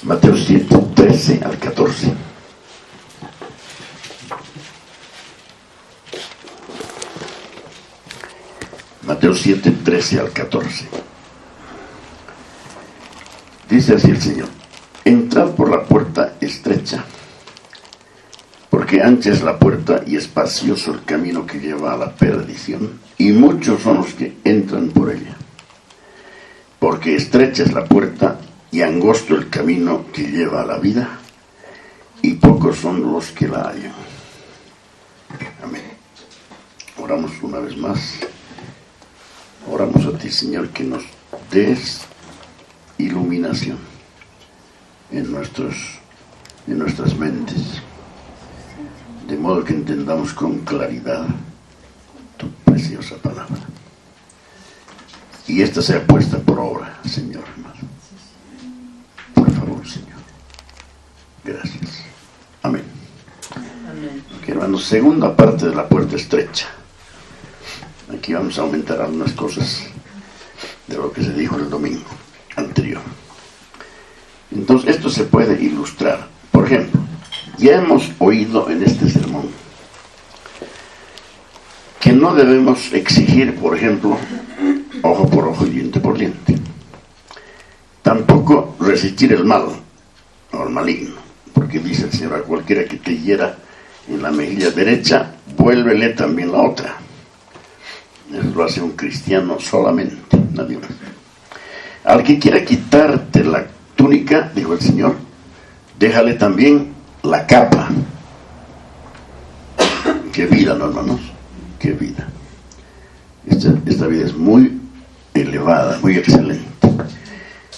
Mateo 7, 13 al 14. Mateo 7, 13 al 14. Dice así el Señor: entrad por la puerta estrecha, porque ancha es la puerta y espacioso el camino que lleva a la perdición, y muchos son los que entran por ella. Porque estrecha es la puerta y angosto el camino que lleva a la vida, y pocos son los que la hallan. Amén. Oramos una vez más. Oramos a ti, Señor, que nos des iluminación en nuestras mentes, de modo que entendamos con claridad tu preciosa palabra, y esta sea puesta por obra, Señor, hermano. Por favor, Señor. Gracias. Amén. Amén. Ok, hermanos, segunda parte de la puerta estrecha. Aquí vamos a aumentar algunas cosas de lo que se dijo el domingo anterior. Entonces, esto se puede ilustrar. Por ejemplo, ya hemos oído en este sermón que no debemos exigir, por ejemplo, ojo por ojo y diente por diente. Tampoco resistir el mal o el maligno, porque dice el Señor: a cualquiera que te hiera en la mejilla derecha, vuélvele también la otra. Eso lo hace un cristiano solamente, nadie más. Al que quiera quitarte la túnica, dijo el Señor, déjale también la capa. Qué vida, ¿no, hermanos? Qué vida. Esta vida es muy elevada, muy excelente.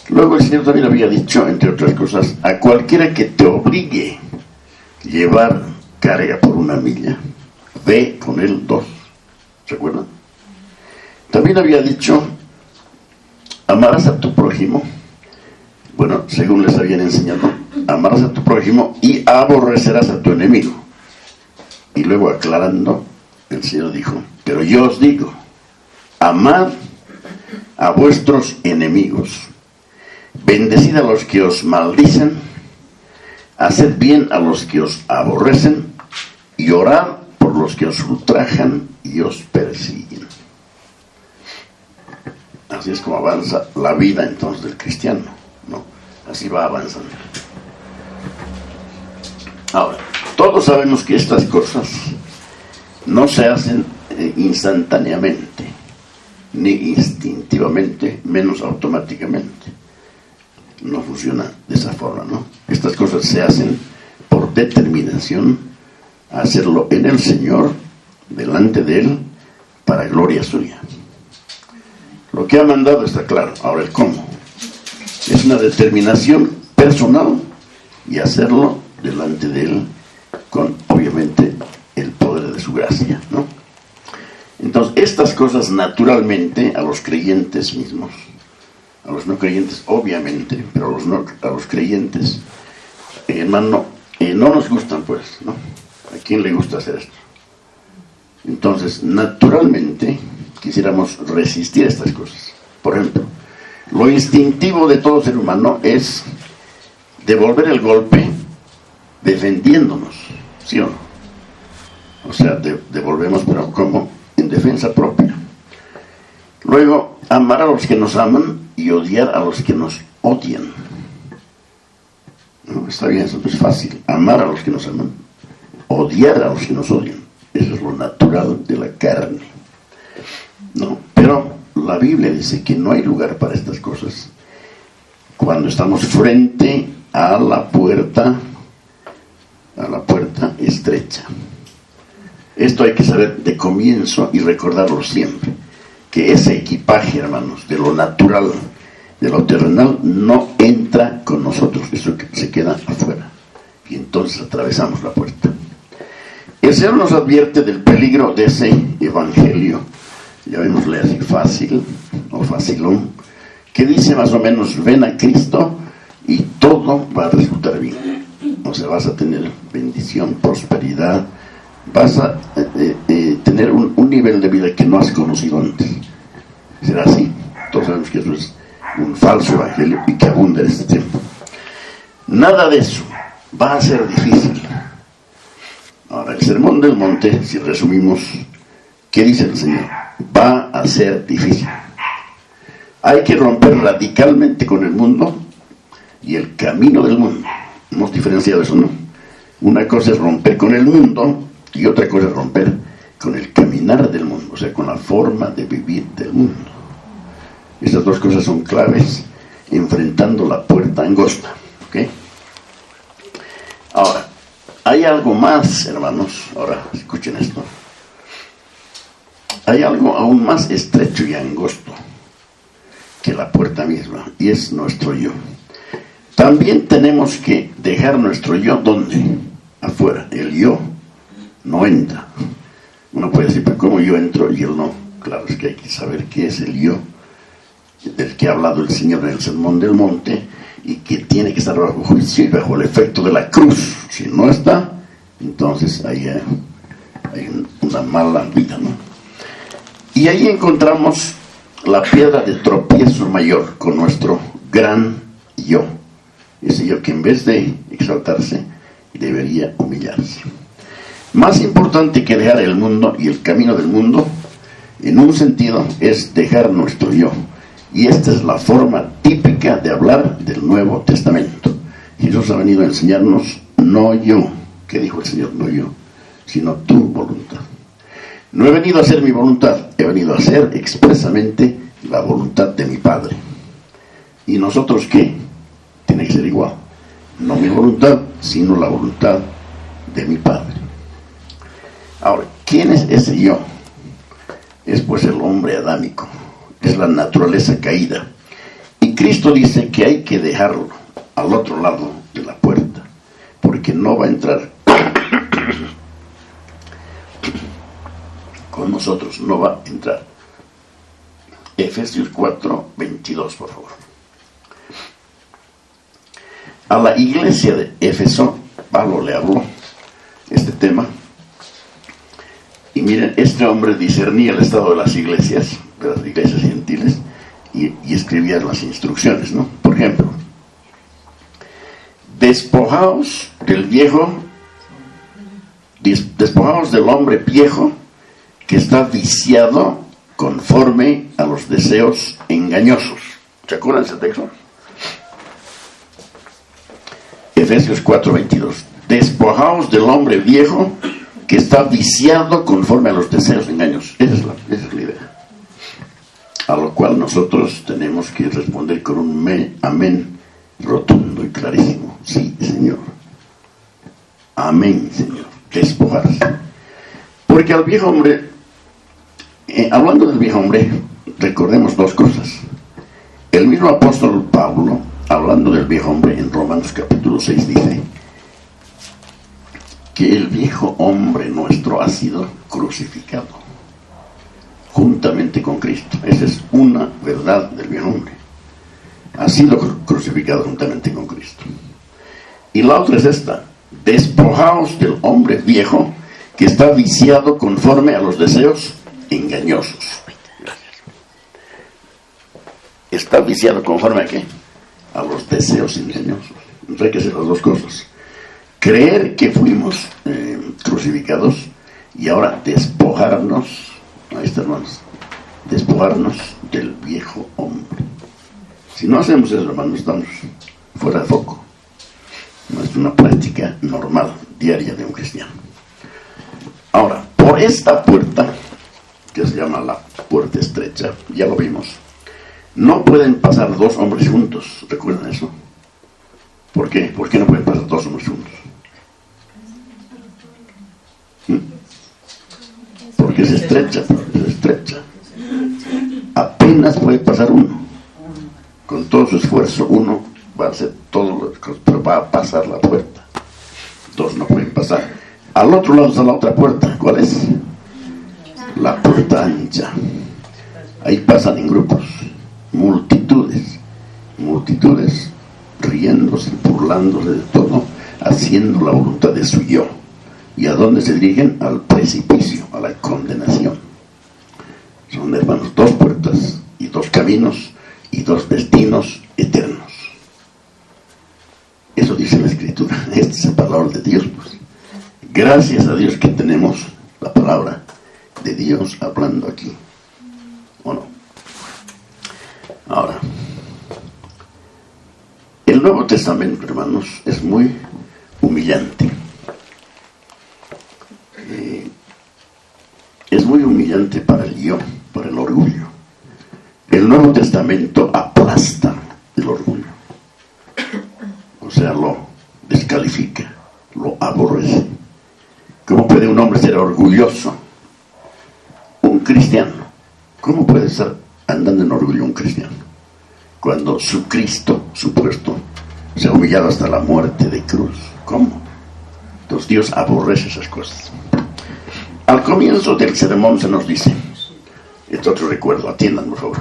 Luego el Señor también había dicho, entre otras cosas, a cualquiera que te obligue a llevar carga por 1 milla, ve con él 2. ¿Se acuerdan? También había dicho: amarás a tu prójimo. Bueno, según les habían enseñado, amarás a tu prójimo y aborrecerás a tu enemigo. Y luego, aclarando, el Señor dijo: pero yo os digo, amad a vuestros enemigos, bendecid a los que os maldicen, haced bien a los que os aborrecen, y orad por los que os ultrajan y os persiguen. Así es como avanza la vida entonces del cristiano, ¿no? Así va avanzando. Ahora, todos sabemos que estas cosas no se hacen instantáneamente, ni instintivamente, menos automáticamente. No funciona de esa forma, ¿no? Estas cosas se hacen por determinación a hacerlo en el Señor, delante de Él, para gloria suya. Lo que ha mandado está claro. Ahora el cómo es una determinación personal, y hacerlo delante de Él con, obviamente, el poder de su gracia, ¿no? Entonces, estas cosas naturalmente a los creyentes mismos, a los no creyentes obviamente, pero a los creyentes, hermano, no nos gustan, pues, ¿no? ¿A quién le gusta hacer esto? Entonces, naturalmente quisiéramos resistir estas cosas. Por ejemplo, lo instintivo de todo ser humano es devolver el golpe defendiéndonos, ¿sí o no? O sea, devolvemos, pero ¿cómo? En defensa propia. Luego, amar a los que nos aman y odiar a los que nos odian. ¿No? Está bien, eso no es fácil. Amar a los que nos aman, odiar a los que nos odian. Eso es lo natural de la carne, ¿no? Pero la Biblia dice que no hay lugar para estas cosas cuando estamos frente a la puerta estrecha. Esto hay que saber de comienzo y recordarlo siempre, que ese equipaje, hermanos, de lo natural, de lo terrenal, no entra con nosotros. Eso se queda afuera, y entonces atravesamos la puerta. El Señor nos advierte del peligro de ese evangelio, llamémosle así, fácil o facilón, que dice más o menos: ven a Cristo y todo va a resultar bien. O sea, vas a tener bendición, prosperidad, vas a tener un nivel de vida que no has conocido antes. ¿Será así? Todos sabemos que eso es un falso evangelio y que abunda en este tiempo. Nada de eso va a ser difícil. Ahora, el Sermón del Monte, si resumimos, ¿qué dice el Señor? Va a ser difícil. Hay que romper radicalmente con el mundo y el camino del mundo. Hemos diferenciado eso, ¿no? Una cosa es romper con el mundo y otra cosa es romper con el caminar del mundo, o sea, con la forma de vivir del mundo. Estas dos cosas son claves enfrentando la puerta angosta, ¿ok? Ahora, hay algo más, hermanos. Ahora, escuchen esto. Hay algo aún más estrecho y angosto que la puerta misma, y es nuestro yo. También tenemos que dejar nuestro yo, ¿dónde? Afuera. El yo no entra. Uno puede decir, pero ¿cómo yo entro y él no? Claro, es que hay que saber qué es el yo del que ha hablado el Señor en el Sermón del Monte, y que tiene que estar bajo juicio y bajo el efecto de la cruz. Si no está, entonces hay una mala vida, ¿no? Y ahí encontramos la piedra de tropiezo mayor con nuestro gran yo. Ese yo que en vez de exaltarse, debería humillarse. Más importante que dejar el mundo y el camino del mundo, en un sentido, es dejar nuestro yo. Y esta es la forma típica de hablar del Nuevo Testamento. Jesús ha venido a enseñarnos, no yo, ¿qué dijo el Señor? No yo, sino tu voluntad. No he venido a hacer mi voluntad, he venido a hacer expresamente la voluntad de mi Padre. ¿Y nosotros qué? Tiene que ser igual. No mi voluntad, sino la voluntad de mi Padre. Ahora, ¿quién es ese yo? Es pues el hombre adámico, es la naturaleza caída. Y Cristo dice que hay que dejarlo al otro lado de la puerta, porque no va a entrar con nosotros, no va a entrar. Efesios 4:22, por favor. A la iglesia de Éfeso, Pablo le habló este tema. Y miren, este hombre discernía el estado de las iglesias gentiles, y escribía las instrucciones, ¿no? Por ejemplo, despojaos del hombre viejo que está viciado conforme a los deseos engañosos. ¿Se acuerdan de ese texto? Efesios 4:22. Despojaos del hombre viejo que está viciado conforme a los deseos engañosos. Esa es la idea. A lo cual nosotros tenemos que responder con un amén rotundo y clarísimo. Sí, Señor. Amén, Señor. Despojarse. Porque al viejo hombre, hablando del viejo hombre, recordemos dos cosas. El mismo apóstol Pablo, hablando del viejo hombre en Romanos capítulo 6, dice que el viejo hombre nuestro ha sido crucificado juntamente con Cristo. Esa es una verdad del viejo hombre. Ha sido crucificado juntamente con Cristo. Y la otra es esta: despojaos del hombre viejo que está viciado conforme a los deseos engañosos. ¿Está viciado conforme a qué? A los deseos engañosos. Entonces hay que hacer las dos cosas: creer que fuimos crucificados, y ahora despojarnos, ahí está, hermanos, despojarnos del viejo hombre. Si no hacemos eso, hermanos, estamos fuera de foco. No es una práctica normal, diaria de un cristiano. Ahora, por esta puerta, que se llama la puerta estrecha, ya lo vimos, no pueden pasar dos hombres juntos. ¿Recuerdan eso? ¿Por qué? ¿Por qué no pueden pasar dos hombres juntos? Porque es estrecha, apenas puede pasar uno. Con todo su esfuerzo, uno va a hacer todo, pero va a pasar la puerta. Dos no pueden pasar. Al otro lado está la otra puerta. ¿Cuál es? La puerta ancha. Ahí pasan en grupos multitudes, riéndose, burlándose de todo, haciendo la voluntad de su yo. ¿Y a dónde se dirigen? Al precipicio, a la condenación. Son, hermanos, dos puertas y dos caminos y dos destinos eternos. Eso dice que esta es la palabra de Dios, pues. Gracias a Dios que tenemos la palabra de Dios hablando aquí, ¿o no? Ahora, el Nuevo Testamento, hermanos, es muy humillante. Es muy humillante para el yo, para el orgullo. El Nuevo Testamento aplasta el orgullo. O sea, lo descalifica, lo aborrece. ¿Cómo puede un hombre ser orgulloso? Un cristiano. ¿Cómo puede estar andando en orgullo un cristiano? Cuando su Cristo, supuesto, se ha humillado hasta la muerte de cruz. ¿Cómo? Entonces Dios aborrece esas cosas. Al comienzo del sermón se nos dice, esto otro recuerdo, atiendan por favor.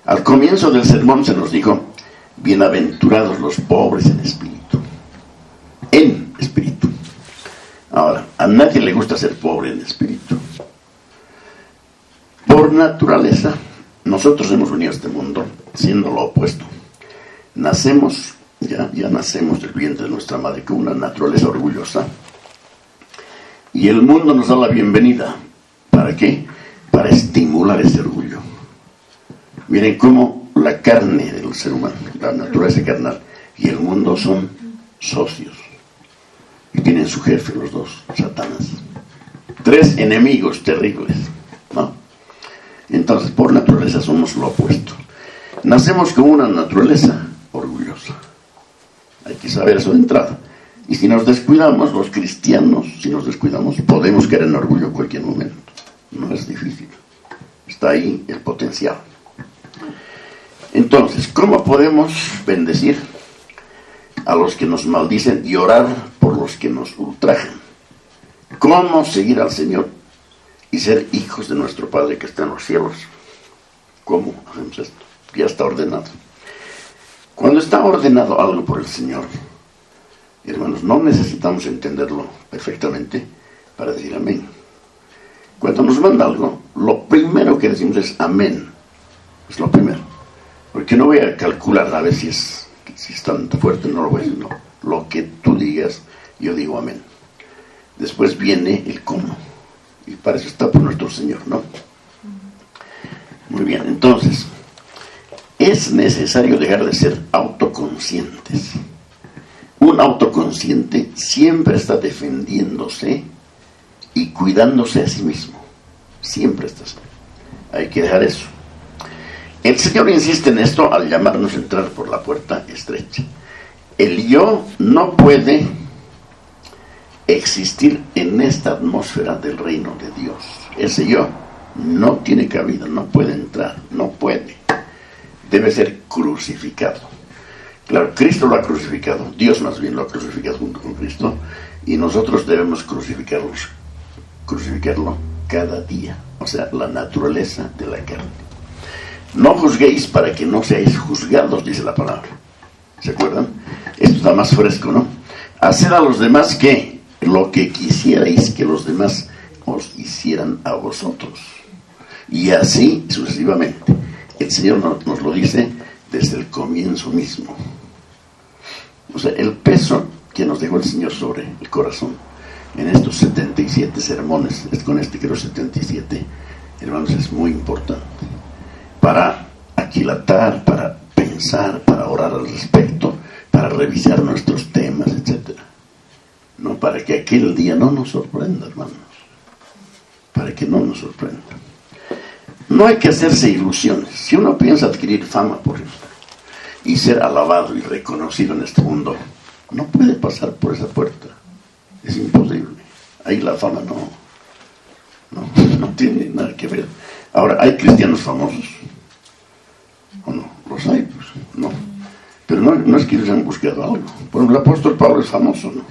Al comienzo del sermón se nos dijo, bienaventurados los pobres en espíritu. En espíritu. Ahora, a nadie le gusta ser pobre en espíritu. Por naturaleza, nosotros hemos venido a este mundo siendo lo opuesto. Nacemos, ya nacemos del vientre de nuestra madre con una naturaleza orgullosa. Y el mundo nos da la bienvenida. ¿Para qué? Para estimular ese orgullo. Miren cómo la carne del ser humano, la naturaleza carnal y el mundo son socios. Y tienen su jefe los dos, Satanás. 3 enemigos terribles, ¿no? Entonces, por naturaleza somos lo opuesto. Nacemos con una naturaleza orgullosa. Hay que saber eso de entrada. Y si nos descuidamos, los cristianos, si nos descuidamos, podemos caer en orgullo en cualquier momento. No es difícil. Está ahí el potencial. Entonces, ¿cómo podemos bendecir a los que nos maldicen y orar por los que nos ultrajan? ¿Cómo seguir al Señor y ser hijos de nuestro Padre que está en los cielos? ¿Cómo hacemos esto? Ya está ordenado. Cuando está ordenado algo por el Señor, hermanos, no necesitamos entenderlo perfectamente para decir amén. Cuando nos manda algo, lo primero que decimos es amén. Es lo primero. Porque no voy a calcular a ver si es tan fuerte, no lo voy a decir, no. Lo que tú digas, yo digo amén. Después viene el cómo. Y para eso está por nuestro Señor, ¿no? Muy bien, entonces, es necesario dejar de ser autoconscientes. Un autoconsciente siempre está defendiéndose y cuidándose a sí mismo. Siempre está así. Hay que dejar eso. El Señor insiste en esto al llamarnos a entrar por la puerta estrecha. El yo no puede existir en esta atmósfera del reino de Dios. Ese yo no tiene cabida, no puede entrar, no puede. Debe ser crucificado. Claro, Cristo lo ha crucificado, Dios más bien lo ha crucificado junto con Cristo, y nosotros debemos crucificarlo cada día. O sea, la naturaleza de la carne. No juzguéis para que no seáis juzgados, dice la palabra. ¿Se acuerdan? Esto está más fresco, ¿no? Haced a los demás que lo que quisierais que los demás os hicieran a vosotros. Y así sucesivamente. El Señor nos lo dice desde el comienzo mismo. O sea, el peso que nos dejó el Señor sobre el corazón en estos 77 sermones, es con este creo 77, hermanos, es muy importante. Para aquilatar, para pensar, para orar al respecto, para revisar nuestros temas, etcétera. No, para que aquel día no nos sorprenda, hermanos. Para que no nos sorprenda. No hay que hacerse ilusiones. Si uno piensa adquirir fama por eso y ser alabado y reconocido en este mundo, no puede pasar por esa puerta. Es imposible. Ahí la fama no tiene nada que ver. Ahora, ¿hay cristianos famosos? ¿O no? Los hay, pues, no. Pero no es que ellos han buscado algo. Por ejemplo, el apóstol Pablo es famoso, ¿no?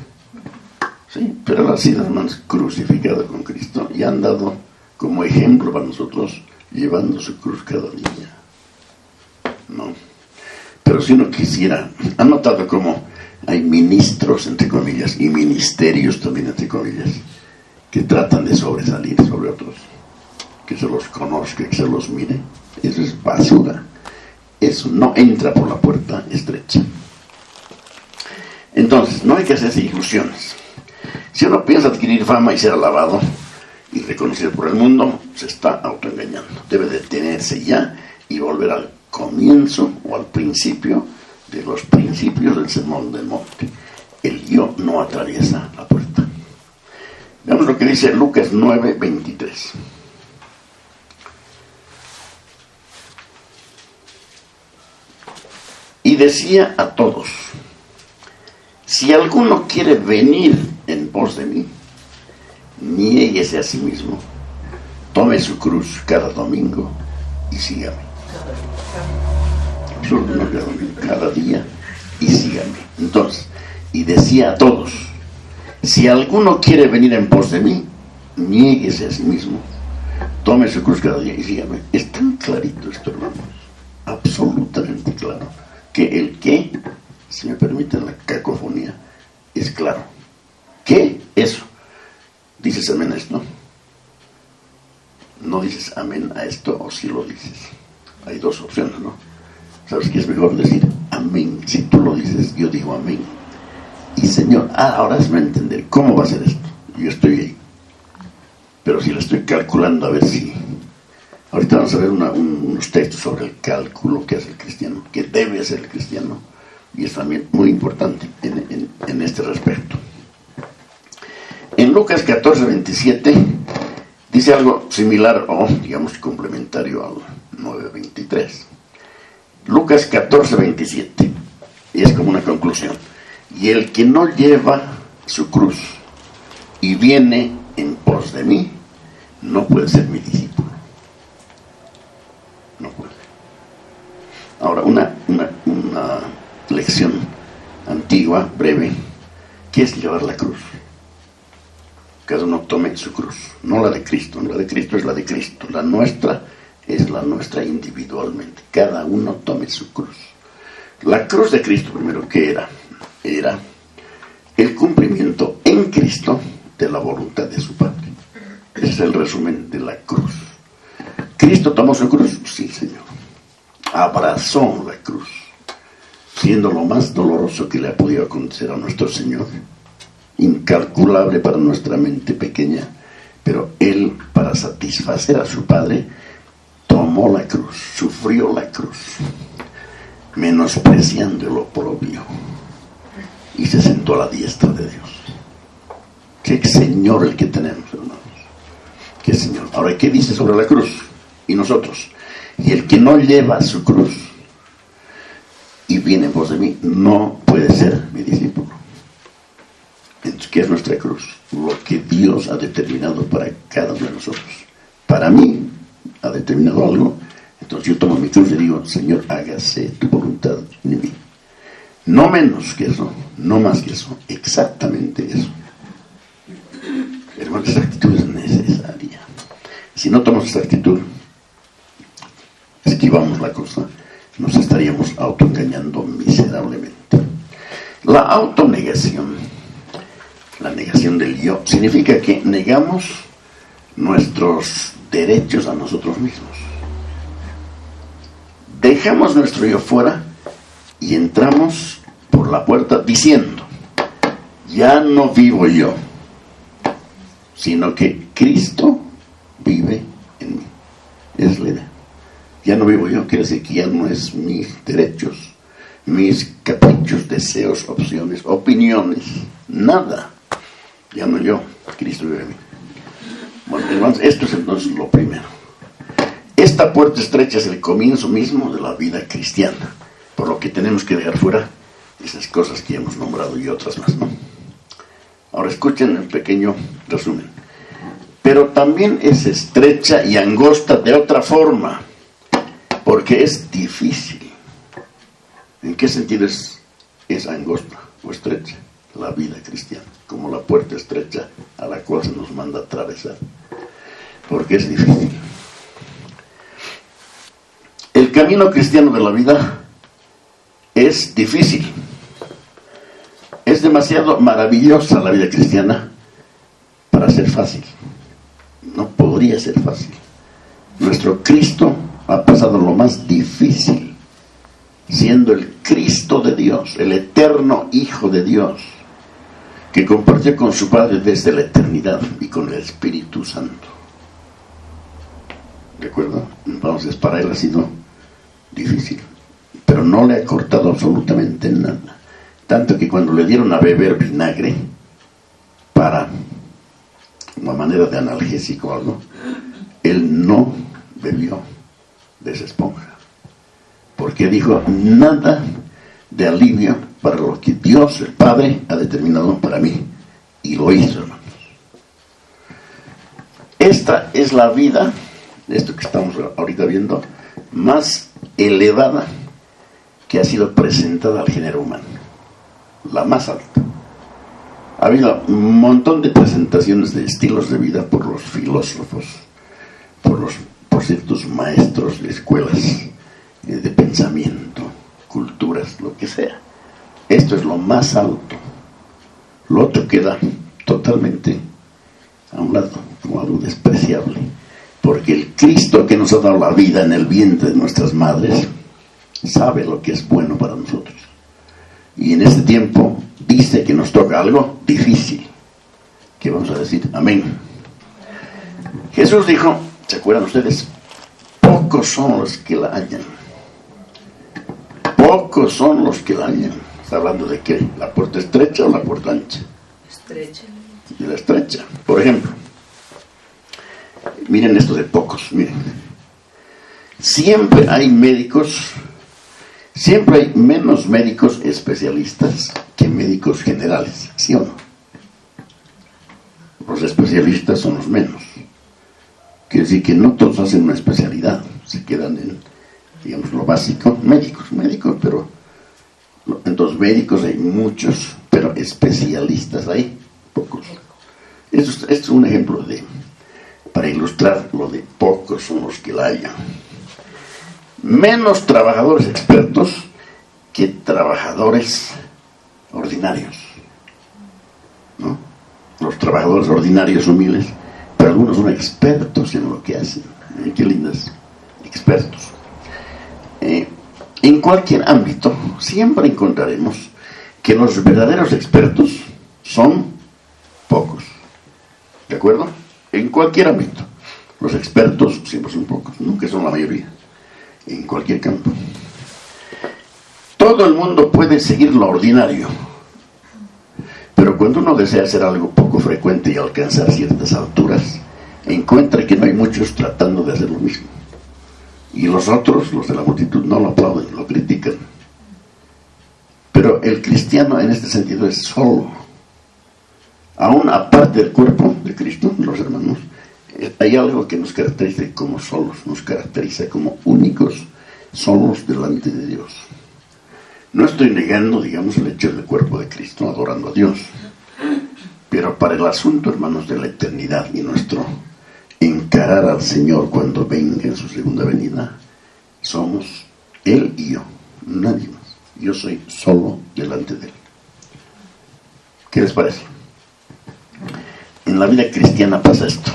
Sí, pero él ha sido, hermanos, crucificado con Cristo y han dado como ejemplo para nosotros llevando su cruz cada día. No. Pero si uno quisiera, ¿han notado cómo hay ministros, entre comillas, y ministerios también, entre comillas, que tratan de sobresalir sobre otros? Que se los conozca, que se los mire. Eso es basura. Eso no entra por la puerta estrecha. Entonces, no hay que hacerse ilusiones. Si uno piensa adquirir fama y ser alabado y reconocido por el mundo, se está autoengañando. Debe detenerse ya y volver al comienzo o al principio de los principios del Sermón del Monte. El yo no atraviesa la puerta. Veamos lo que dice Lucas 9:23. Y decía a todos: si alguno quiere venir en pos de mí, niéguese a sí mismo, tome su cruz cada domingo y sígame. Absurdo, no cada domingo, cada día y sígame. Entonces, y decía a todos: si alguno quiere venir en pos de mí, niéguese a sí mismo, tome su cruz cada día y sígame. Es tan clarito esto, hermanos, absolutamente claro, que el qué, si me permiten la cacofonía, es claro. ¿Qué? Eso. Dices amén a esto. No dices amén a esto, o si lo dices. Hay dos opciones, ¿no? ¿Sabes qué es mejor decir amén? Si tú lo dices, yo digo amén. Y Señor, ahora hazme entender cómo va a ser esto. Yo estoy ahí. Pero si lo estoy calculando, a ver si... Ahorita vamos a ver unos textos sobre el cálculo que hace el cristiano, que debe hacer el cristiano. Y es también muy importante en este respecto. En Lucas 14:27 dice algo similar o, digamos, complementario al 9:23. Lucas 14:27, y es como una conclusión. Y el que no lleva su cruz y viene en pos de mí, no puede ser mi discípulo. No puede. Ahora, una lección antigua, breve, ¿qué es llevar la cruz? Cada uno tome su cruz, no la de Cristo. La de Cristo es la de Cristo, la nuestra es la nuestra individualmente. Cada uno tome su cruz. La cruz de Cristo, primero, ¿qué era? Era el cumplimiento en Cristo de la voluntad de su Padre. Ese es el resumen de la cruz. ¿Cristo tomó su cruz? Sí, Señor. Abrazó la cruz, siendo lo más doloroso que le ha podido acontecer a nuestro Señor, incalculable para nuestra mente pequeña, pero Él, para satisfacer a su Padre, tomó la cruz, sufrió la cruz, menospreciando el oprobio, y se sentó a la diestra de Dios. Qué Señor el que tenemos, hermanos. Qué Señor. Ahora, ¿qué dice sobre la cruz? Y nosotros: y el que no lleva su cruz y viene en pos de mí, no puede ser mi discípulo. Entonces, ¿qué es nuestra cruz? Lo que Dios ha determinado para cada uno de nosotros. Para mí ha determinado algo, entonces yo tomo mi cruz y digo: Señor, hágase tu voluntad en mí. No menos que eso, no más que eso, exactamente eso. Hermano, esa actitud es necesaria. Si no tomamos esa actitud, esquivamos la cosa, nos estaríamos autoengañando miserablemente. La autonegación, la negación del yo, significa que negamos nuestros derechos a nosotros mismos. Dejamos nuestro yo fuera y entramos por la puerta diciendo: ya no vivo yo, sino que Cristo vive en mí. Esa es la idea. Ya no vivo yo, quiere decir que ya no es mis derechos, mis caprichos, deseos, opciones, opiniones, nada. Ya no yo, Cristo vive en mí. Bueno, hermanos, esto es entonces lo primero. Esta puerta estrecha es el comienzo mismo de la vida cristiana, por lo que tenemos que dejar fuera esas cosas que hemos nombrado y otras más, ¿no? Ahora escuchen el pequeño resumen. Pero también es estrecha y angosta de otra forma, porque es difícil. ¿En qué sentido es angosta o estrecha? La vida cristiana, como la puerta estrecha a la cual se nos manda atravesar, porque es difícil. El camino cristiano de la vida es difícil. Es demasiado maravillosa la vida cristiana para ser fácil. No podría ser fácil. Nuestro Cristo ha pasado lo más difícil siendo el Cristo de Dios, el eterno Hijo de Dios, que compartió con su Padre desde la eternidad y con el Espíritu Santo. ¿De acuerdo? Entonces para él ha sido difícil, pero no le ha cortado absolutamente nada. Tanto que cuando le dieron a beber vinagre para una manera de analgésico o algo, él no bebió de esa esponja, porque dijo: nada de alivio para lo que Dios el Padre ha determinado para mí, y lo hizo, hermanos. Esta es la vida, esto que estamos ahorita viendo, más elevada que ha sido presentada al género humano, la más alta. Ha habido un montón de presentaciones de estilos de vida por los filósofos, por ciertos maestros de escuelas de pensamiento, culturas, lo que sea. Esto es lo más alto. Lo otro queda totalmente a un lado, como algo despreciable, porque el Cristo que nos ha dado la vida en el vientre de nuestras madres sabe lo que es bueno para nosotros, y en este tiempo dice que nos toca algo difícil, que vamos a decir amén. Jesús dijo, ¿se acuerdan ustedes? Pocos son los que la hallan. Pocos son los que la hallan. ¿Está hablando de qué? ¿La puerta estrecha o la puerta ancha? Estrecha. Y la estrecha. Por ejemplo, miren esto de pocos, miren. Siempre hay médicos, siempre hay menos médicos especialistas que médicos generales, ¿sí o no? Los especialistas son los menos. Quiere decir que no todos hacen una especialidad, se quedan en, digamos, lo básico. Médicos, pero entonces médicos hay muchos, pero especialistas hay pocos. Esto es un ejemplo para ilustrar lo de pocos son los que la hayan. Menos trabajadores expertos que trabajadores ordinarios, ¿no? Los trabajadores ordinarios humildes, pero algunos son expertos en lo que hacen. Qué lindas, expertos. En cualquier ámbito siempre encontraremos que los verdaderos expertos son pocos. ¿De acuerdo? En cualquier ámbito los expertos siempre son pocos, nunca son la mayoría, en cualquier campo. Todo el mundo puede seguir lo ordinario, pero cuando uno desea hacer algo poco frecuente y alcanzar ciertas alturas, encuentra que no hay muchos tratando de hacer lo mismo. Y los otros, los de la multitud, no lo aplauden, lo critican. Pero el cristiano en este sentido es solo. Aún aparte del cuerpo de Cristo, los hermanos, hay algo que nos caracteriza como solos, nos caracteriza como únicos, solos delante de Dios. No estoy negando, digamos, el hecho del cuerpo de Cristo, adorando a Dios. Pero para el asunto, hermanos, de la eternidad y nuestro encarar al Señor cuando venga en su segunda venida, somos Él y yo, nadie más. Yo soy solo delante de Él. ¿Qué les parece? En la vida cristiana pasa esto.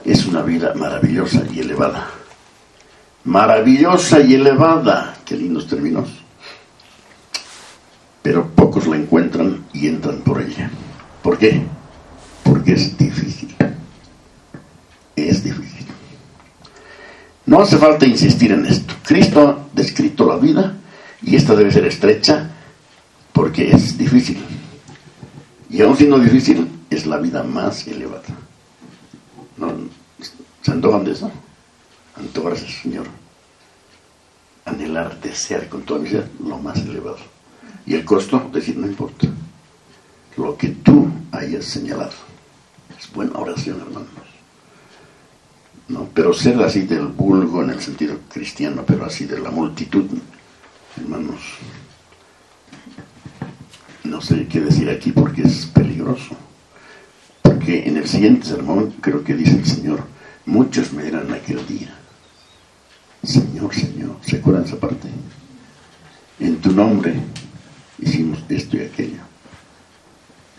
Es una vida maravillosa y elevada. Maravillosa y elevada. Qué lindos términos. Pero pocos la encuentran y entran por ella. ¿Por qué? Porque es difícil. Es difícil. No hace falta insistir en esto. Cristo ha descrito la vida y esta debe ser estrecha porque es difícil. Y aún siendo difícil, es la vida más elevada. ¿No? ¿Se antojan de eso? Antojarse, Señor. Anhelar, desear con toda mi ser lo más elevado. Y el costo, decir, no importa. Lo que tú hayas señalado. Es buena oración, hermanos. ¿No? Pero ser así del vulgo en el sentido cristiano, pero así de la multitud, hermanos, no sé qué decir aquí porque es peligroso. Porque en el siguiente sermón creo que dice el Señor, muchos me dirán aquel día, Señor, Señor, ¿se acuerdan esa parte? En tu nombre hicimos esto y aquello,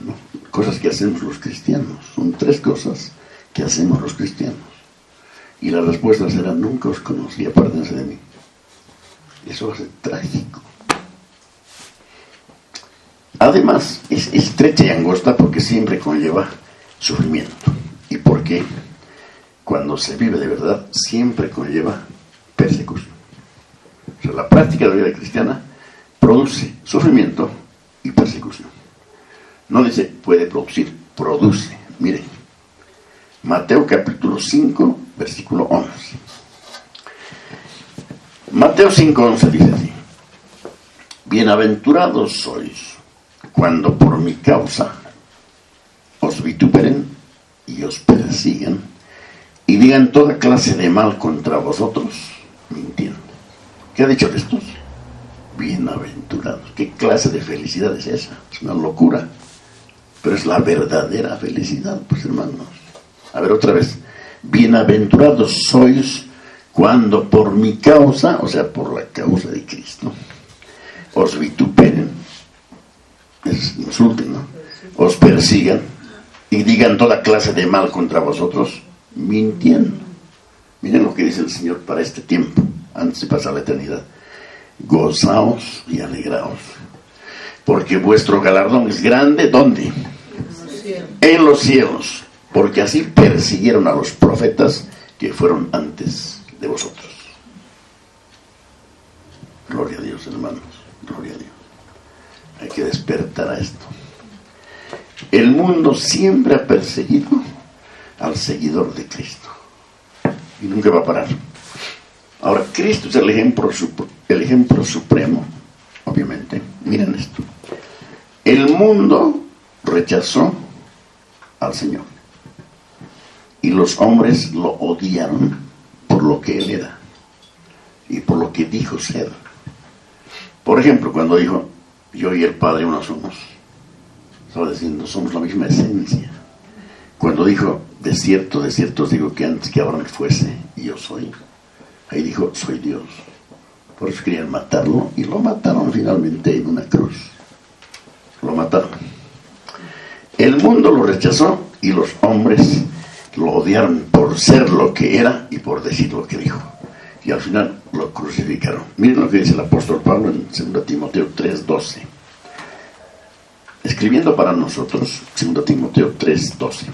¿no? Cosas que hacemos los cristianos, son 3 cosas que hacemos los cristianos. Y la respuesta será, nunca os conocí, apártense de mí. Eso va a ser trágico. Además, es estrecha y angosta porque siempre conlleva sufrimiento. ¿Y por qué? Cuando se vive de verdad, siempre conlleva persecución. O sea, la práctica de la vida cristiana produce sufrimiento y persecución. No dice puede producir, produce. Miren, Mateo capítulo 5, versículo 11. Mateo 5:11 dice así: bienaventurados sois cuando por mi causa os vituperen y os persigan y digan toda clase de mal contra vosotros, mintiendo. ¿Qué ha dicho de estos? Bienaventurados. ¿Qué clase de felicidad es esa? Es una locura, pero es la verdadera felicidad, pues hermanos. A ver, otra vez: bienaventurados sois cuando por mi causa, o sea, por la causa de Cristo, os vituperen, insulten, ¿no? Os persigan y digan toda clase de mal contra vosotros, mintiendo. Miren lo que dice el Señor para este tiempo, antes de pasar la eternidad: gozaos y alegraos, porque vuestro galardón es grande. ¿Dónde? En los cielos, porque así persiguieron a los profetas que fueron antes de vosotros. Gloria a Dios, hermanos, gloria a Dios. Hay que despertar a esto. El mundo siempre ha perseguido al seguidor de Cristo y nunca va a parar. Ahora, Cristo es el ejemplo supremo, obviamente. Miren esto: el mundo rechazó al Señor y los hombres lo odiaron por lo que Él era y por lo que dijo ser. Por ejemplo, cuando dijo: yo y el Padre uno somos, estaba diciendo, somos la misma esencia. Cuando dijo: de cierto os digo que antes que Abraham fuese, yo soy, ahí dijo: soy Dios. Por eso querían matarlo y lo mataron finalmente en una cruz. Lo mataron. El mundo lo rechazó y los hombres lo odiaron por ser lo que era y por decir lo que dijo. Y al final lo crucificaron. Miren lo que dice el apóstol Pablo en 2 Timoteo 3:12. Escribiendo para nosotros, 2 Timoteo 3:12.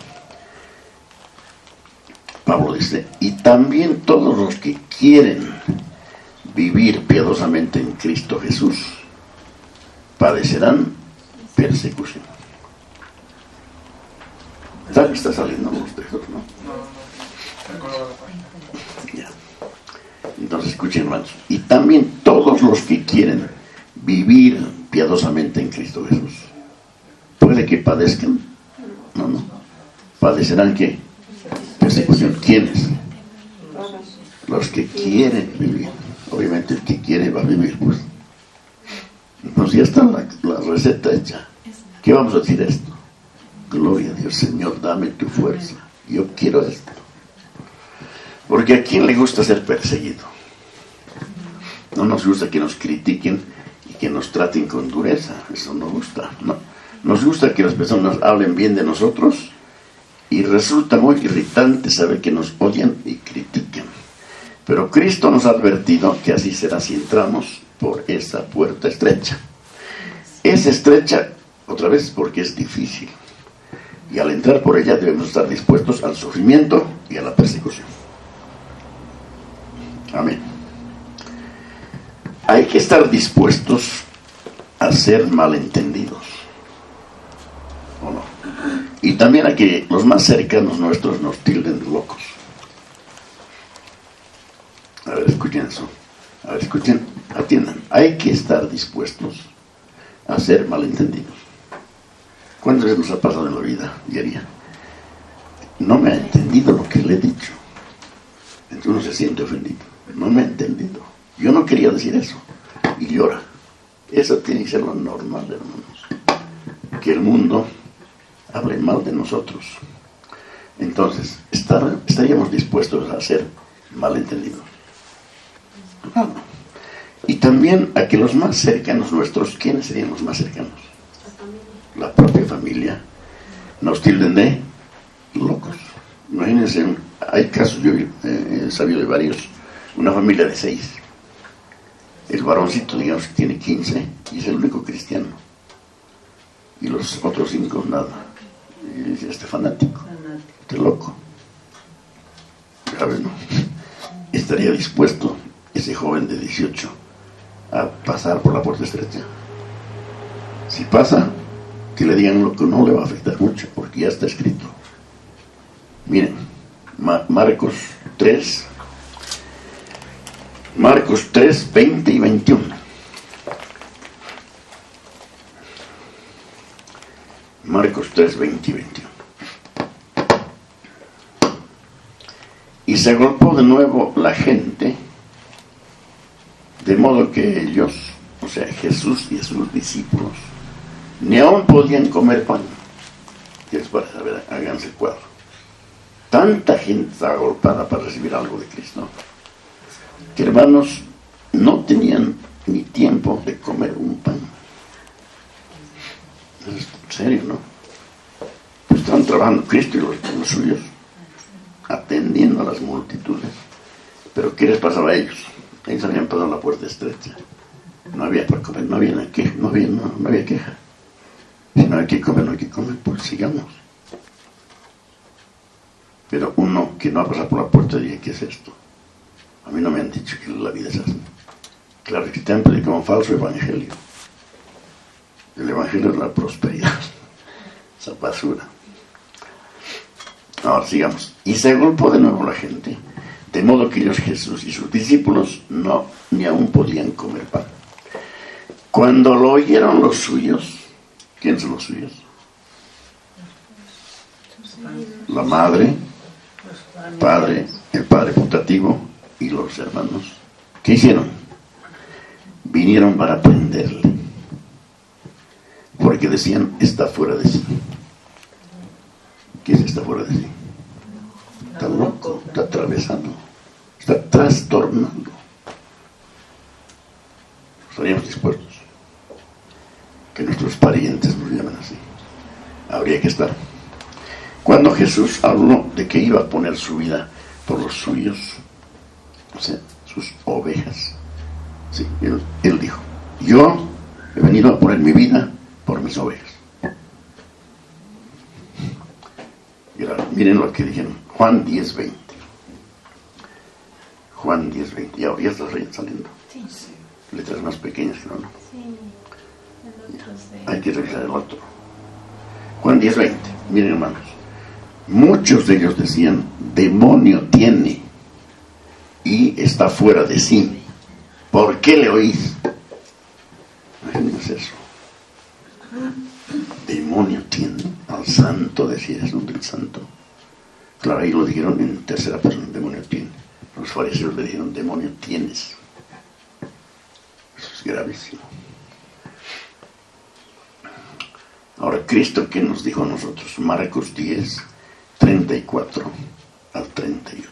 Pablo dice: y también todos los que quieren vivir piadosamente en Cristo Jesús padecerán persecución. ¿Saben que está saliendo los textos, no? Ya. Entonces escuchen, hermanos: y también todos los que quieren vivir piadosamente en Cristo Jesús, puede que padezcan. No. ¿Padecerán qué? Persecución. ¿Quiénes? Los que quieren vivir. Obviamente el que quiere va a vivir, pues. Entonces ya está la receta hecha. ¿Qué vamos a decir a esto? Gloria a Dios. Señor, dame tu fuerza. Yo quiero esto. Porque ¿a quién le gusta ser perseguido? No nos gusta que nos critiquen y que nos traten con dureza. Eso no gusta, no. Nos gusta que las personas hablen bien de nosotros, y resulta muy irritante saber que nos odian y critican. Pero Cristo nos ha advertido que así será si entramos por esa puerta estrecha. Es estrecha, otra vez, porque es difícil. Y al entrar por ella debemos estar dispuestos al sufrimiento y a la persecución. Amén. Hay que estar dispuestos a ser malentendidos, ¿o no? Y también a que los más cercanos nuestros nos tilden de locos. A ver, escuchen eso. A ver, escuchen, atiendan. Hay que estar dispuestos a ser malentendidos. ¿Cuántas veces nos ha pasado en la vida diaria? No me ha entendido lo que le he dicho. Entonces uno se siente ofendido. No me ha entendido. Yo no quería decir eso. Y llora. Eso tiene que ser lo normal, hermanos. Que el mundo hable mal de nosotros. Entonces, estaríamos dispuestos a ser malentendidos. Claro. Y también a que los más cercanos nuestros, ¿quiénes serían los más cercanos? La propia familia, nos tilden de locos. Imagínense, hay casos, yo he sabido de varios, una familia de 6. El varoncito, digamos, que tiene 15 y es el único cristiano. Y los otros 5, nada. Y dice, este fanático, este loco. Grave, ¿no? ¿Estaría dispuesto ese joven de 18 a pasar por la puerta estrecha? Si pasa, que le digan loco no le va a afectar mucho, porque ya está escrito. Miren, Marcos 3, 20 y 21. Marcos 3, 20 y 21. Y se agolpó de nuevo la gente, de modo que ellos, o sea, Jesús y sus discípulos, ni aún podían comer pan. Y es para saber, háganse el cuadro. Tanta gente estaba agolpada para recibir algo de Cristo, que hermanos, no tenían ni tiempo de comer un pan. Es serio, ¿no? Pues estaban trabajando Cristo y los suyos, atendiendo a las multitudes. Pero ¿qué les pasaba a ellos? Ellos habían pasado la puerta estrecha. No había para comer, no había queja. Si no hay que comer, pues sigamos. Pero uno que no ha pasado por la puerta dice, ¿qué es esto? A mí no me han dicho que la vida es así. Claro que te han predicado un falso evangelio. El evangelio es la prosperidad. Esa basura. Ahora sigamos. Y se agolpó de nuevo la gente, de modo que ellos, Jesús y sus discípulos, ni aún podían comer pan. Cuando lo oyeron los suyos, ¿quiénes son los suyos? La madre, el padre putativo y los hermanos. ¿Qué hicieron? Vinieron para prenderle, porque decían, está fuera de sí. ¿Qué es está fuera de sí? Está loco, está atravesando, está trastornando. Estaríamos dispuestos que nuestros parientes nos llamen así. Habría que estar. Cuando Jesús habló de que iba a poner su vida por los suyos, o sea, sus ovejas, sí, él dijo, yo he venido a poner mi vida por mis ovejas. Y ahora, miren lo que dijeron, Juan 10:20. Juan 10:20, ya está saliendo. Sí. Letras más pequeñas que no. Sí, el otro Hay que revisar el otro. Juan 10:20, miren hermanos. Muchos de ellos decían, demonio tiene y está fuera de sí. ¿Por qué le oís? Imagínense eso. Demonio tiene. Al santo decía, es nombre del santo. Claro, ahí lo dijeron en tercera persona, demonio tiene. Los fariseos le dijeron, demonio tienes. Eso es gravísimo. Ahora, Cristo, ¿qué nos dijo a nosotros? Marcos 10, 34 al 38.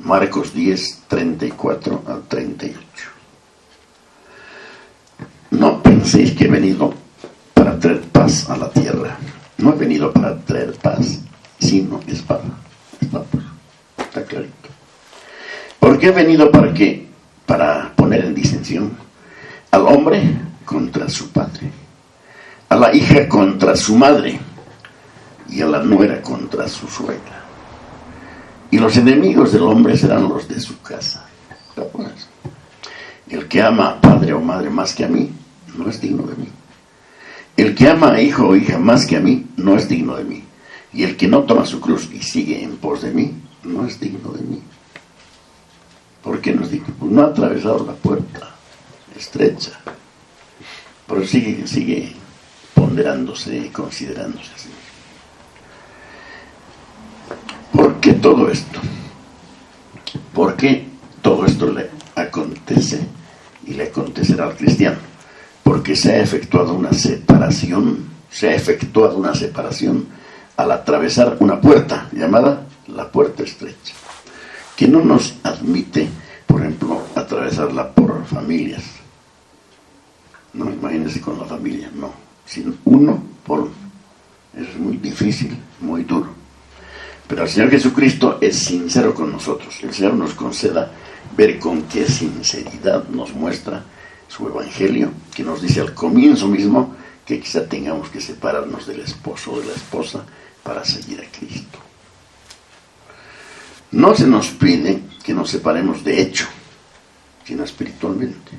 Marcos 10, 34 al 38. No penséis que he venido para traer paz a la tierra. No he venido para traer paz, sino espada. Está clarito. ¿Por qué he venido para qué? Para poner en disensión al hombre contra su padre, a la hija contra su madre y a la nuera contra su suegra. Y los enemigos del hombre serán los de su casa. El que ama a padre o madre más que a mí, no es digno de mí. El que ama a hijo o hija más que a mí, no es digno de mí. Y el que no toma su cruz y sigue en pos de mí, no es digno de mí. ¿Por qué no es digno? Pues no ha atravesado la puerta estrecha. Pero sigue ponderándose y considerándose así. ¿Por qué todo esto? ¿Por qué todo esto le acontece y le acontecerá al cristiano? Porque se ha efectuado una separación al atravesar una puerta llamada la puerta estrecha, que no nos admite, por ejemplo, atravesarla por familias. No, imagínense con la familia, no, sino uno por uno. Eso es muy difícil, muy duro. Pero el Señor Jesucristo es sincero con nosotros. El Señor nos conceda ver con qué sinceridad nos muestra su evangelio, que nos dice al comienzo mismo que quizá tengamos que separarnos del esposo o de la esposa para seguir a Cristo. No se nos pide que nos separemos de hecho, sino espiritualmente.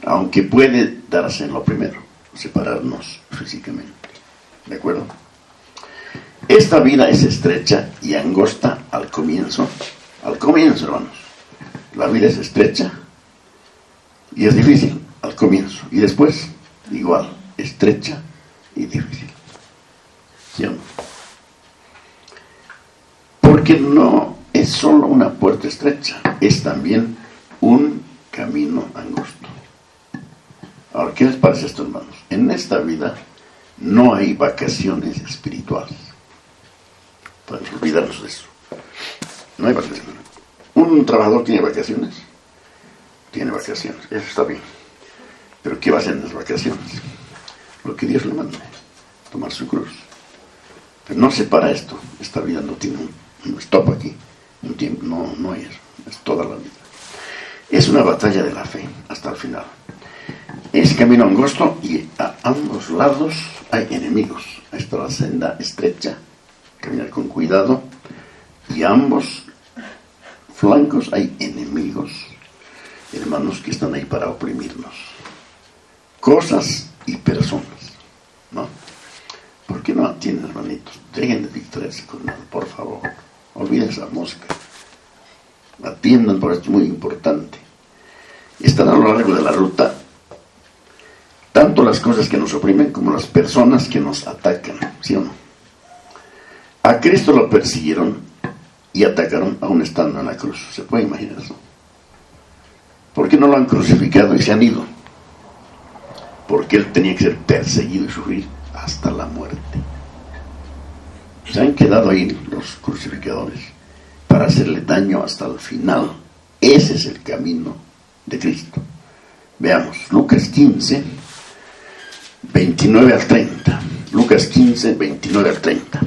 Aunque puede darse en lo primero, separarnos físicamente. ¿De acuerdo? Esta vida es estrecha y angosta al comienzo. Al comienzo, hermanos. La vida es estrecha y es difícil al comienzo. Y después, igual, estrecha y difícil. ¿Sí o no? Porque no es solo una puerta estrecha, es también un camino angosto. Ahora, ¿qué les parece esto, hermanos? En esta vida no hay vacaciones espirituales. Podemos olvidarnos de eso. No hay vacaciones. ¿Un trabajador tiene vacaciones? Tiene vacaciones, eso está bien. Pero ¿qué va a hacer en las vacaciones? Lo que Dios le mande, tomar su cruz. Pero no se para esto. Esta vida no tiene un stop aquí, un tiempo, no hay eso. Es toda la vida. Es una batalla de la fe hasta el final. Es camino angosto y a ambos lados hay enemigos. Esta es la senda estrecha, caminar con cuidado, y a ambos flancos hay enemigos, hermanos, que están ahí para oprimirnos. Cosas y personas, ¿no? ¿Por qué no atienden, hermanitos? Dejen de distraerse con nada, por favor. Olviden esa mosca. Atiendan, porque esto es muy importante. Están a lo largo de la ruta tanto las cosas que nos oprimen como las personas que nos atacan, ¿sí o no? A Cristo lo persiguieron y atacaron aún estando en la cruz. ¿Se puede imaginar eso? ¿Por qué no lo han crucificado y se han ido? Porque Él tenía que ser perseguido y sufrir hasta la muerte. Se han quedado ahí los crucificadores para hacerle daño hasta el final. Ese es el camino de Cristo. Veamos, Lucas 15, 29 al 30. Lucas 15, 29 al 30.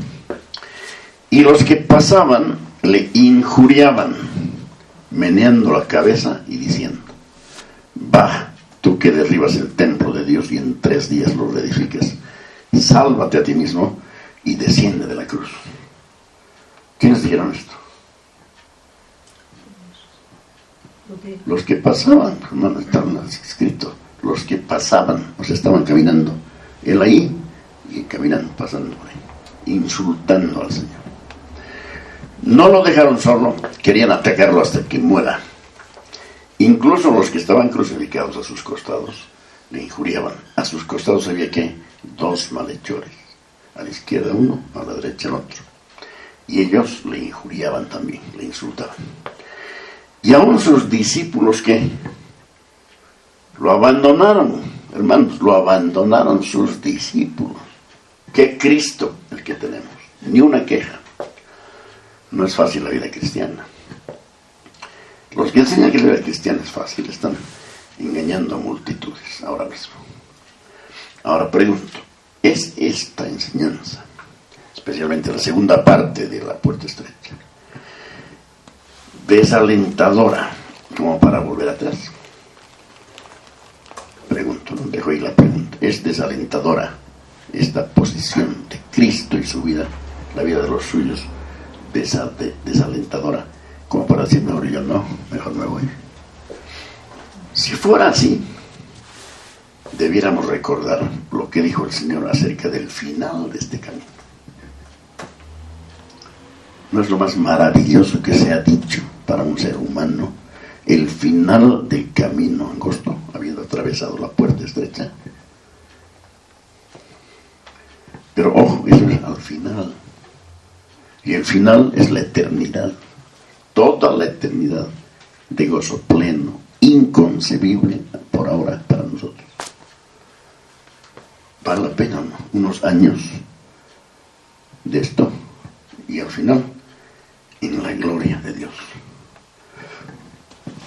Y los que pasaban le injuriaban, meneando la cabeza y diciendo: va, tú que derribas el templo de Dios y en 3 días lo reedificas, sálvate a ti mismo y desciende de la cruz. ¿Quiénes dijeron esto? Los que pasaban, hermano, estaban escrito, los que pasaban, o sea, estaban caminando, él ahí, y caminando, pasando por ahí, insultando al Señor. No lo dejaron solo, querían atacarlo hasta que muera. Incluso los que estaban crucificados a sus costados le injuriaban. A sus costados había que 2 malhechores, a la izquierda uno, a la derecha el otro, y ellos le injuriaban también, le insultaban. Y aún sus discípulos, que lo abandonaron, hermanos, lo abandonaron sus discípulos. ¿Qué Cristo el que tenemos? Ni una queja. No es fácil la vida cristiana. Los que enseñan que la vida cristiana es fácil están engañando a multitudes ahora mismo. Ahora pregunto, ¿es esta enseñanza, especialmente la segunda parte de la puerta estrecha, desalentadora como para volver atrás? Pregunto, ¿no? Dejo ahí la pregunta. ¿Es desalentadora esta posición de Cristo y su vida, la vida de los suyos, desalentadora como para decir, mejor yo no, mejor me voy? Si fuera así, debiéramos recordar lo que dijo el Señor acerca del final de este camino. ¿No es lo más maravilloso que se ha dicho para un ser humano el final del camino angosto, habiendo atravesado la puerta estrecha? Pero ojo, eso es al final. Y el final es la eternidad. Toda la eternidad de gozo pleno, inconcebible por ahora para nosotros. Vale la pena, ¿no? Unos años de esto y al final en la gloria de Dios.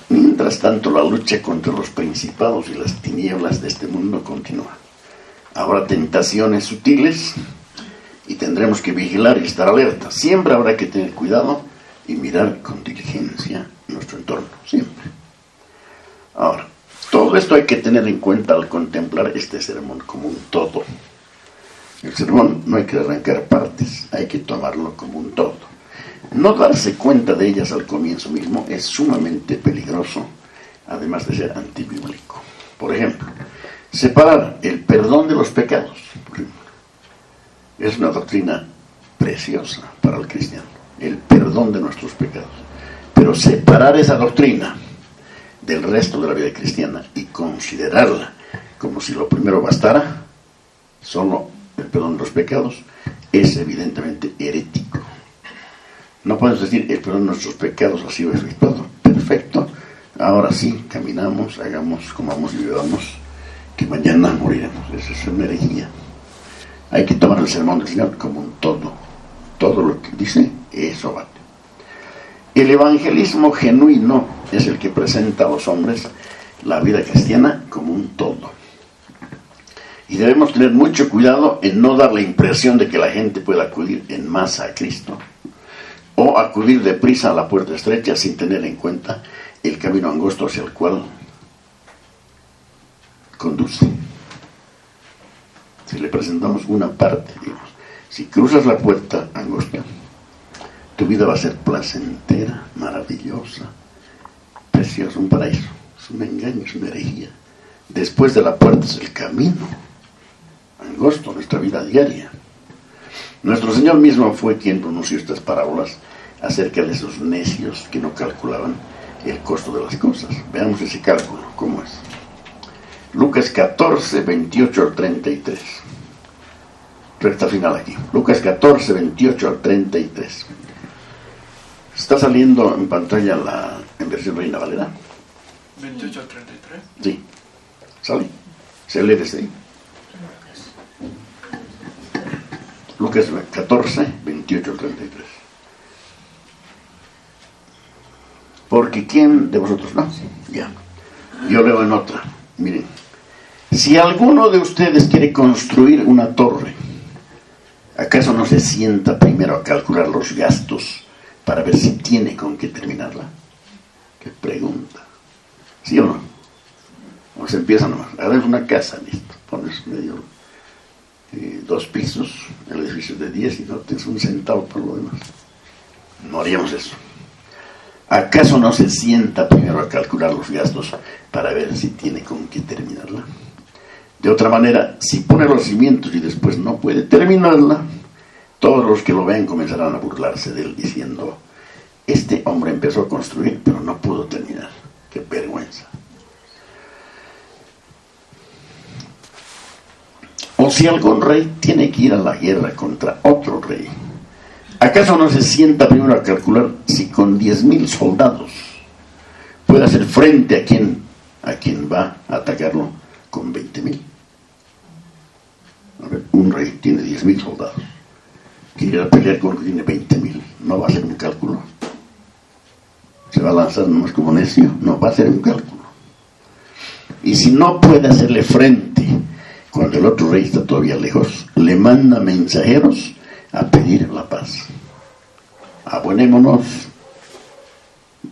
Mientras tanto, la lucha contra los principados y las tinieblas de este mundo continúa. Habrá tentaciones sutiles y tendremos que vigilar y estar alerta. Siempre habrá que tener cuidado y mirar con diligencia nuestro entorno, siempre. Ahora, todo esto hay que tener en cuenta al contemplar este sermón como un todo. El sermón no hay que arrancar partes, hay que tomarlo como un todo. No darse cuenta de ellas al comienzo mismo es sumamente peligroso, además de ser antibíblico. Por ejemplo, separar el perdón de los pecados es una doctrina preciosa para el cristiano, el perdón de nuestros pecados. Pero separar esa doctrina del resto de la vida cristiana y considerarla como si lo primero bastara, solo el perdón de los pecados, es evidentemente herético. No podemos decir el perdón de nuestros pecados ha sido efectuado. Perfecto, ahora sí, caminamos, hagamos, comamos y bebamos, que mañana moriremos. Esa es una herejía. Hay que tomar el sermón del Señor como un todo. Todo lo que dice, eso vale. El evangelismo genuino es el que presenta a los hombres la vida cristiana como un todo. Y debemos tener mucho cuidado en no dar la impresión de que la gente pueda acudir en masa a Cristo o acudir deprisa a la puerta estrecha sin tener en cuenta el camino angosto hacia el cual conduce. Si le presentamos una parte, digamos, si cruzas la puerta angosta, tu vida va a ser placentera, maravillosa, preciosa, un paraíso. Es un engaño, es una herejía. Después de la puerta es el camino angosto, nuestra vida diaria. Nuestro Señor mismo fue quien pronunció estas parábolas acerca de esos necios que no calculaban el costo de las cosas. Veamos ese cálculo, ¿cómo es? Lucas 14, 28 al 33. Recta final aquí. Lucas 14, 28 al 33. ¿Está saliendo en pantalla en versión Reina Valera? 28 al 33. Sí. ¿Sale? ¿Se lee desde ahí? Lucas 14, 28 al 33. Porque ¿quién de vosotros no? Ya. Yo leo en otra. Miren. Si alguno de ustedes quiere construir una torre, ¿acaso no se sienta primero a calcular los gastos para ver si tiene con qué terminarla? ¿Qué pregunta? ¿Sí o no? O se empieza nomás. Ahora es una casa, listo. Pones medio 2 pisos, el edificio de 10 y no tienes un centavo por lo demás. No haríamos eso. ¿Acaso no se sienta primero a calcular los gastos para ver si tiene con qué terminarla? De otra manera, si pone los cimientos y después no puede terminarla, todos los que lo vean comenzarán a burlarse de él diciendo: este hombre empezó a construir pero no pudo terminar. ¡Qué vergüenza! O si algún rey tiene que ir a la guerra contra otro rey, ¿acaso no se sienta primero a calcular si con 10,000 soldados puede hacer frente a quien va a atacarlo con 20,000? A ver, un rey tiene 10,000 soldados, quiere ir a pelear con el que tiene 20,000, ¿no va a hacer un cálculo? ¿Se va a lanzar nomás como necio? No, va a hacer un cálculo. Y si no puede hacerle frente cuando el otro rey está todavía lejos, le manda mensajeros a pedir la paz. Abonémonos,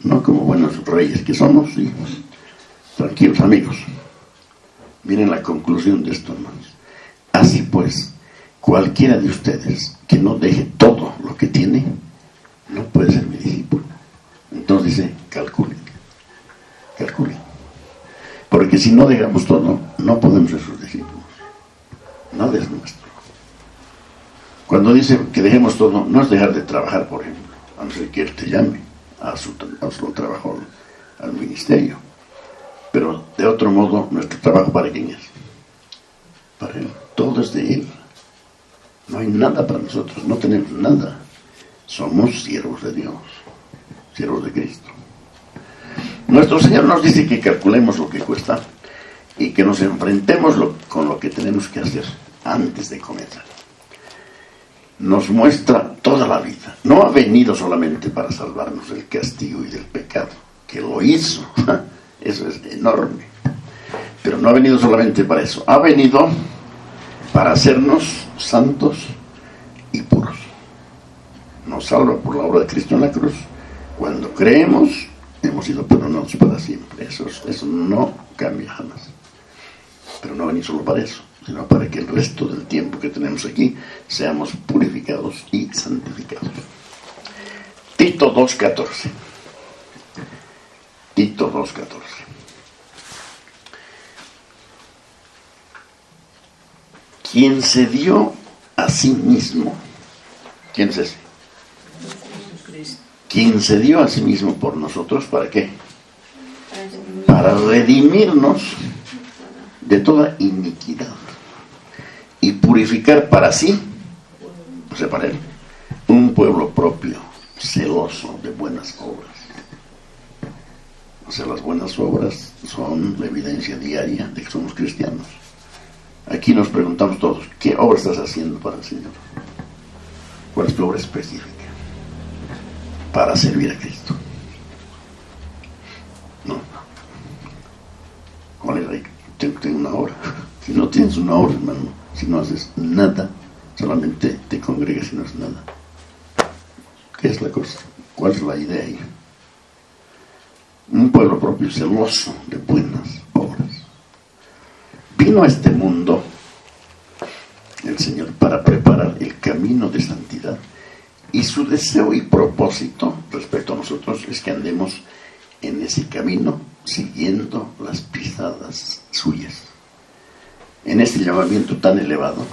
no como buenos reyes que somos, y tranquilos amigos. Miren la conclusión de esto, hermanos. Así pues, cualquiera de ustedes que no deje todo lo que tiene, no puede ser mi discípulo. Entonces dice, calculen. Porque si no dejamos todo, no podemos ser sus discípulos. Nada es nuestro. Cuando dice que dejemos todo, no es dejar de trabajar, por ejemplo, a no ser que Él te llame a su trabajo, al ministerio. Pero de otro modo, nuestro trabajo, ¿para quién es? Para Él. Todo es de Él. No hay nada para nosotros, no tenemos nada. Somos siervos de Dios, siervos de Cristo. Nuestro Señor nos dice que calculemos lo que cuesta y que nos enfrentemos con lo que tenemos que hacer antes de comenzar. Nos muestra toda la vida. No ha venido solamente para salvarnos del castigo y del pecado, que lo hizo. Eso es enorme. Pero no ha venido solamente para eso. Ha venido para hacernos santos y puros. Nos salva por la obra de Cristo en la cruz. Cuando creemos en hemos sido perdonados para siempre. Eso no cambia jamás. Pero no venir solo para eso, sino para que el resto del tiempo que tenemos aquí seamos purificados y santificados. Tito 2:14. Tito 2:14. Quien se dio a sí mismo. ¿Quién es ese? Quien se dio a sí mismo por nosotros, ¿para qué? Para redimirnos de toda iniquidad y purificar para sí, o sea, para él, un pueblo propio, celoso de buenas obras. O sea, las buenas obras son la evidencia diaria de que somos cristianos. Aquí nos preguntamos todos, ¿qué obra estás haciendo para el Señor? ¿Cuál es tu obra específica? Para servir a Cristo. No. ¿Cuál es ahí? Tengo una obra. Si no tienes una obra, hermano, si no haces nada, solamente te congregas y no haces nada. ¿Qué es la cosa? ¿Cuál es la idea ahí? Un pueblo propio celoso de buenas obras. Vino a este mundo el Señor para preparar el camino de santidad, y su deseo y propósito respecto a nosotros es que andemos en ese camino siguiendo las pisadas suyas. En este llamamiento tan elevado,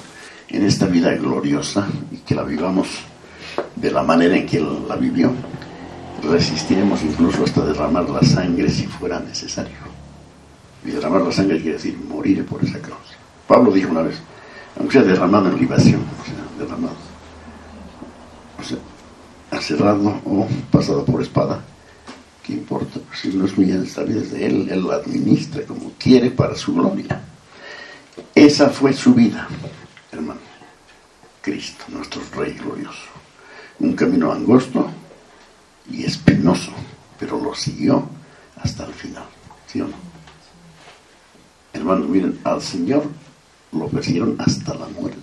en esta vida gloriosa, y que la vivamos de la manera en que Él la vivió, resistiremos incluso hasta derramar la sangre si fuera necesario. Y derramar la sangre quiere decir morir por esa causa. Pablo dijo una vez, aunque sea derramado en libación, o sea, derramado, o sea, aserrado o pasado por espada, ¿qué importa? Pues si no es mía, esta vida es de Él, Él la administra como quiere para su gloria. Esa fue su vida, hermano. Cristo, nuestro Rey glorioso. Un camino angosto y espinoso, pero lo siguió hasta el final, ¿sí o no? Hermanos, miren, al Señor lo persiguieron hasta la muerte.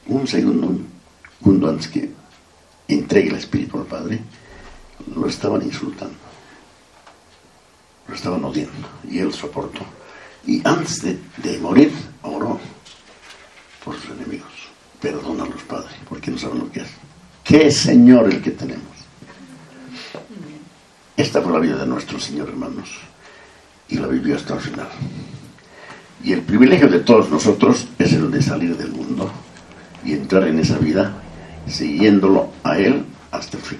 Un segundo antes que entregue el Espíritu al Padre, lo estaban insultando, lo estaban odiando, y Él soportó. Y antes de morir, oró por sus enemigos. Perdónalos, Padre, porque no saben lo que hacen. ¿Qué Señor el que tenemos? Esta fue la vida de nuestro Señor, hermanos, y la vivió hasta el final. Y el privilegio de todos nosotros es el de salir del mundo y entrar en esa vida siguiéndolo a Él hasta el fin.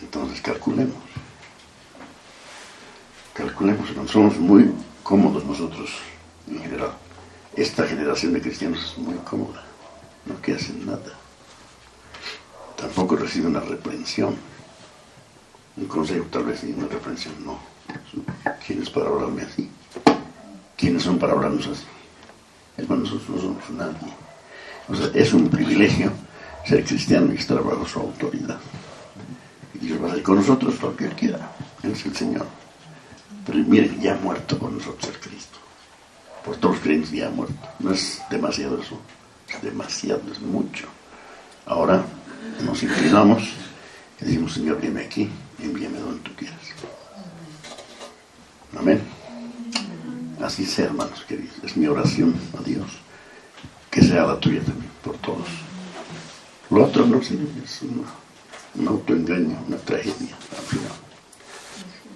Entonces calculemos, hermanos, somos muy cómodos nosotros en general. Esta generación de cristianos es muy cómoda, no que hacen nada, tampoco recibe una reprensión, un consejo tal vez, y una reprensión no. ¿Quién es para hablarme así? ¿Quiénes son para hablarnos así? Hermanos, nosotros no somos nadie. O sea, es un privilegio ser cristiano y estar bajo su autoridad. Y Dios va a hacer con nosotros lo que Él quiera. Él es el Señor. Pero miren, ya ha muerto con nosotros el Cristo. Por todos los creyentes ya ha muerto. No es demasiado eso. Es demasiado, es mucho. Ahora nos inclinamos y decimos, Señor, envíame aquí, envíame donde tú quieras. Amén. Así sea, hermanos queridos. Es mi oración a Dios. Que sea la tuya también, por todos. Lo otro no sé, es un autoengaño, una tragedia al final.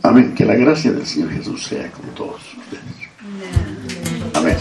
Amén. Que la gracia del Señor Jesús sea con todos ustedes. Amén.